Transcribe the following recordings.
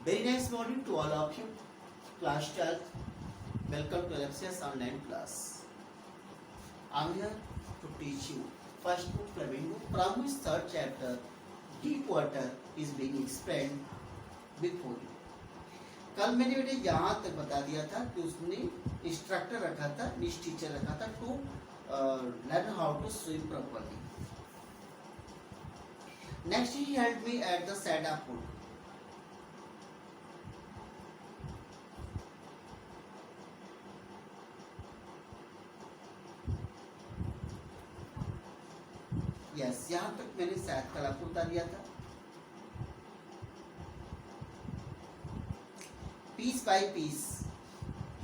Very nice morning to all of you. Class 12. Welcome to Alexia's online class. I'm here to teach you first book Flamingo from his third chapter. Deep water is being explained before you. कल मैंने बेटे यहाँ तक बता दिया था कि उसने इंस्ट्रक्टर रखा था, निश टीचर रखा था to learn how to swim properly. Next he help me at the side of pool. Yes, यहाँ तक मैंने शायद कल आपको बता दिया था. Piece by piece,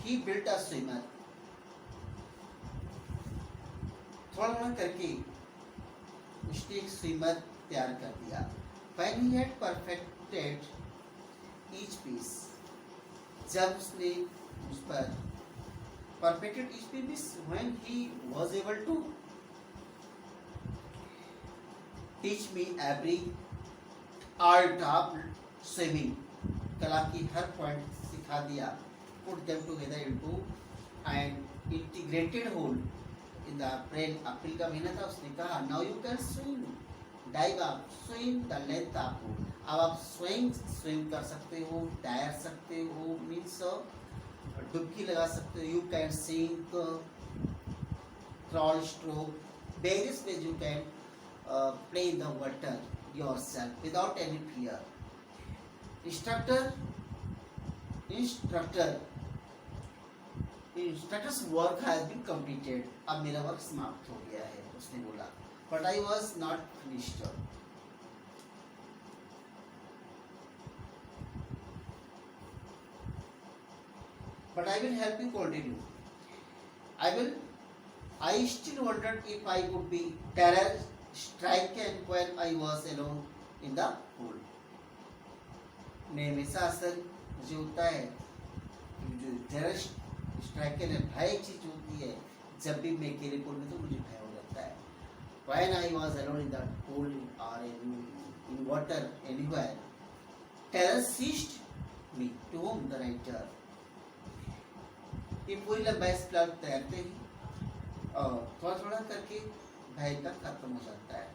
he built a swimmer. थोड़ा थोड़ा करके उसने एक स्विमर तैयार कर दिया. When he had perfected each piece, जब उसने उस पर perfected each piece, when he was able to teach me every art of swimming, कला की हर पॉइंट सिखा दिया. Put them together into an integrated whole in the brain. अप्रैल का महीना था. उसने कहा now you can swim, dive up, swim the length of pool. अब आप swim कर सकते हो, तैर सकते हो, means डुबकी लगा सकते हो. You can sink, crawl, stroke, various ways you can play in the water yourself without any fear. Instructor's work has been completed. अब मेरा वर्क समाप्त हो गया है, उसने बोला. But I was not finished. But I will help you continue. I still wondered if I would be terror stricken when I was alone in the pool. मैं हमेशा अक्सर मुझे होता है जो टेरर स्ट्राइकर है, भय चीज होती है. जब भी मैं अकेले पूल में तो मुझे भय हो जाता है. When I was alone in the pool or in water anywhere, terror seized me. To whom the writer. ये पूरी लंबाई इस प्लाट तैरते ही थोड़ा थोड़ा करके भय का खत्म हो जाता है.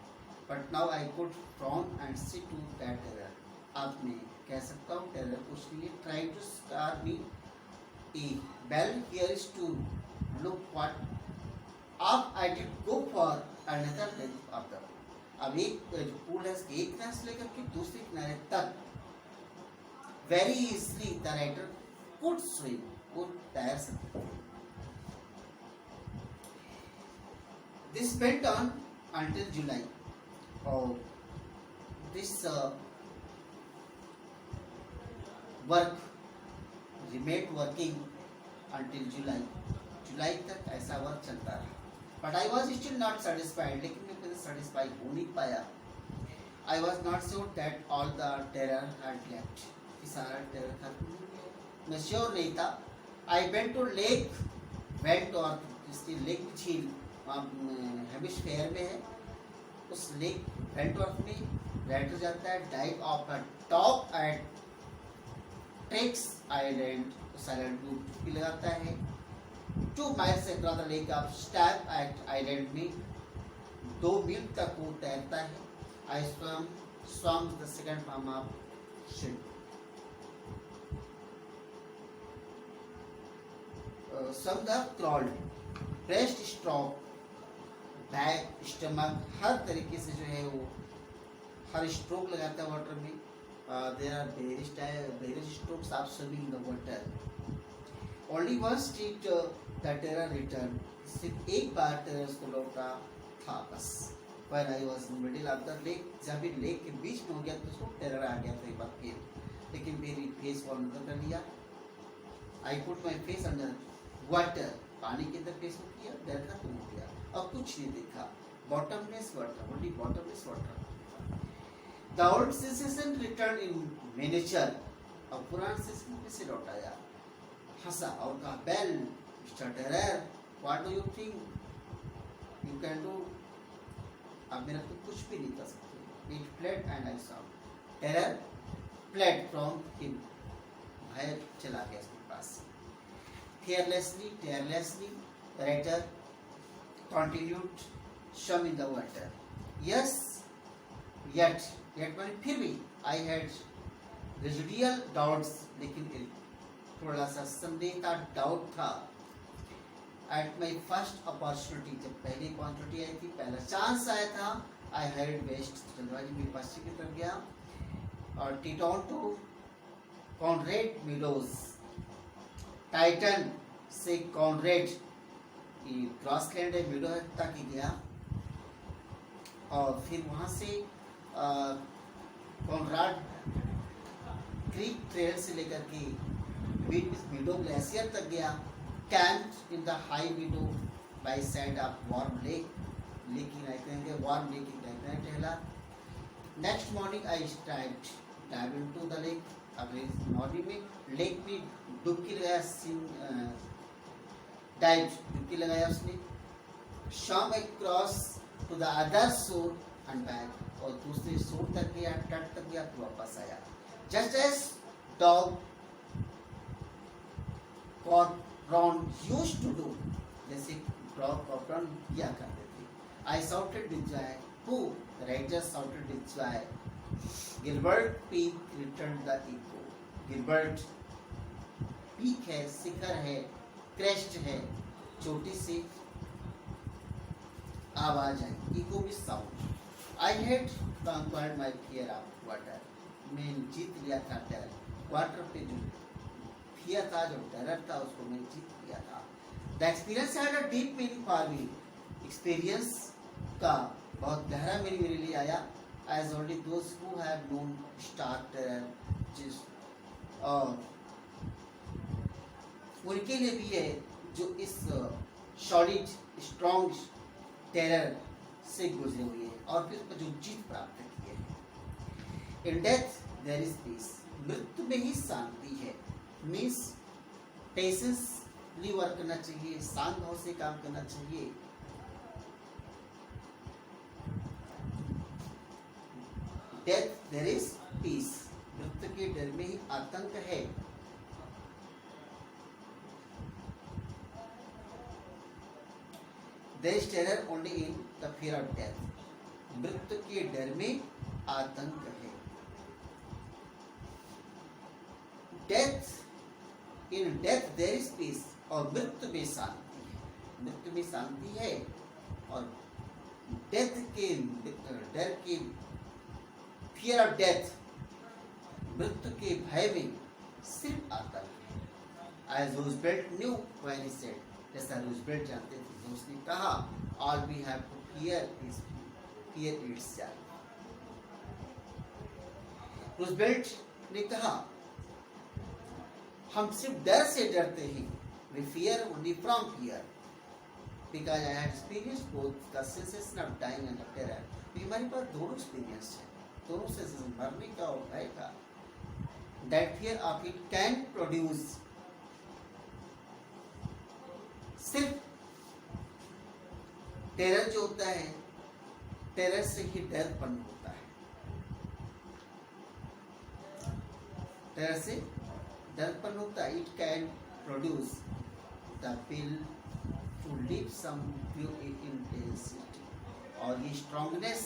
But now I could frown and see to that terror. अब मैं कह सकता हूँ टेरर उसके लिए trying to scar me a bell here is to look what up I did go for another length of the. अब एक pool है, एक किनारे से लेकर के दूसरे किनारे तक very easily the writer could swim, वो तैर सकते. This went on until July. और this work remained working until July. जुलाई तक ऐसा वर्क चलता रहा. But I was still not satisfied. लेकिन मैं कभी satisfy हो नहीं पाया. I was not sure that all the terror had left. कि सारा terror खत्म हो गया. मैं sure नहीं था. I went to lake Wentworth. इसकी लेक झील हेमिस्फीयर में है. उस लेक वेंटवर्थ में राइटर जाता है. Dive off the top at takes island. उस आइलैंड को डुबकी लगाता है. 2 miles across the lake of stamp act island में 2 मील तक वो तैरता है. I swam the second form of swim. Some the crawled, breast stroke, back, stomach, हर तरीके से जो है वो हर स्ट्रोक लगाता है वाटर में. There are various strokes of swimming in the water. Only once did the terror return. सिर्फ एक बार terror उसको लौटा था बस. When I was in middle of the lake, जब भी लेक के बीच में हो गया तो उसको terror आ गया था एक बार फिर. लेकिन मेरी फेस को अंदर कर लिया. I put my face under water. पानी के अंदर फेस को किया, डर खत्म हो गया. अब कुछ नहीं देखा. Bottomless water, only bottomless water. The old sensation returned in miniature. अब पुराना sensation फिर से लौट आया. हंसा और कहा, Bell, Mr. Terror, what do you think you can do? अब मेरा तो कुछ भी नहीं कर सकते. It fled and I saw. Terror fled from him. भय चला गया उसके पास। Fearlessly, tirelessly, writer continued swim in the water. Yes, yet माने फिर भी I had residual doubts, लेकिन थोड़ा सा संदेह था, डाउट था। At my first opportunity, जब पहली अपॉर्चुनिटी आई थी, पहला चांस आया था, I hurried west, जल्दबाजी में पश्चिम की तरफ गया और टीटॉन टू कॉनरेड मीडोज, टाइटन से कॉनरेड ग्रासलैंड है, मीडो तक ही गया और फिर वहाँ से कॉनराड क्रीक ट्रेल से लेकर के मीडो ग्लेशियर तक गया। Camped in the high meadow by side of warm lake, लेकिन आई कहेंगे वार्म लेक की टाइप टहला। Next morning I start dive into the lake, अगले मॉर्निंग में लेक में डुबकी लगाया, डुबकी लगाया उसने। शाम I cross to the other shore and back, और दूसरे शोर तक गया, तट तक गया, तो वापस आया। Just as Doug Corn used to do, जैसे डॉग कॉर्न किया करते थे। I shouted with joy, who writer shouted with joy, Gilbert Peak return the echo. Gilbert Peak है, शिखर है, क्रेस्ट है, चोटी से आवाज आई, इको भी sound. I had conquered my fear of water, मैं जीत लिया था डर, वाटर पे जो फियर था, जो डर था, उसको मैं जीत लिया था। The experience had a deep meaning for me, experience का बहुत गहरा मीनिंग मेरे लिए आया। As only those who have known star terror, जिस और उनके लिए भी है जो इस सॉलिड स्ट्रॉन्ग टेरर से गुजरे हुए हैं और फिर जो जीत प्राप्त की है। In death there is peace, मृत्यु में ही शांति है। मीन्स पेशेंसली वर्क करना चाहिए, शांत भाव से काम करना चाहिए। डेथ देयर इज पीस, मृत्यु के डर में ही आतंक है। There is terror only in the fear of death, मृत्यु के डर में आतंक है। Death, in death there is peace, और मृत्यु में शांति है, मृत्यु में शांति है। और डेथ के डर के fear of death, मृत्यु के भय में सिर्फ आतंक है। As Roosevelt knew when he said, जैसा रूजवेल्ट जानते थे, तो उसने कहा, all we have to fear is fear itself। Roosevelt ने कहा, हम सिर्फ डर से डरते हैं, we fear only from fear, because I had experienced both the sensation of dying and of terror। हमारे पास दोनों एक्सपीरियंस है, दोनों सेंसेशन, मरने का और भय का। That fear of it can produce, सिर्फ टेरर जो होता है, टेरर से ही डरपन होता है, टेरर से डरपन होता है। It can produce the will to live some intensity, और ये स्ट्रॉन्गनेस,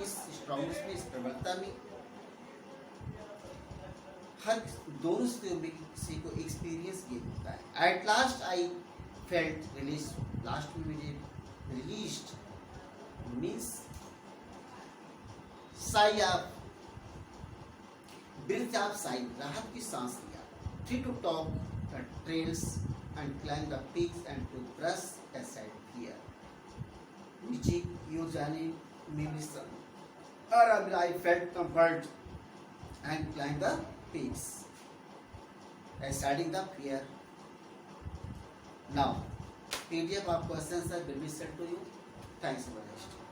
इस स्ट्रॉन्गनेस में, इस प्रबलता में, हर दोनों स्थितियों में किसी को एक्सपीरियंस ये होता है। At last I felt release, last में मुझे released means sigh of, breath of sigh, राहत की सांस लिया। Free to talk the trails and climb the peaks and to brush aside fear, नीचे की ओर जाने में भी और अब I felt comfort and climb the peaks aside the fear। Now, PDF of questions will be sent to you. Thanks for listening.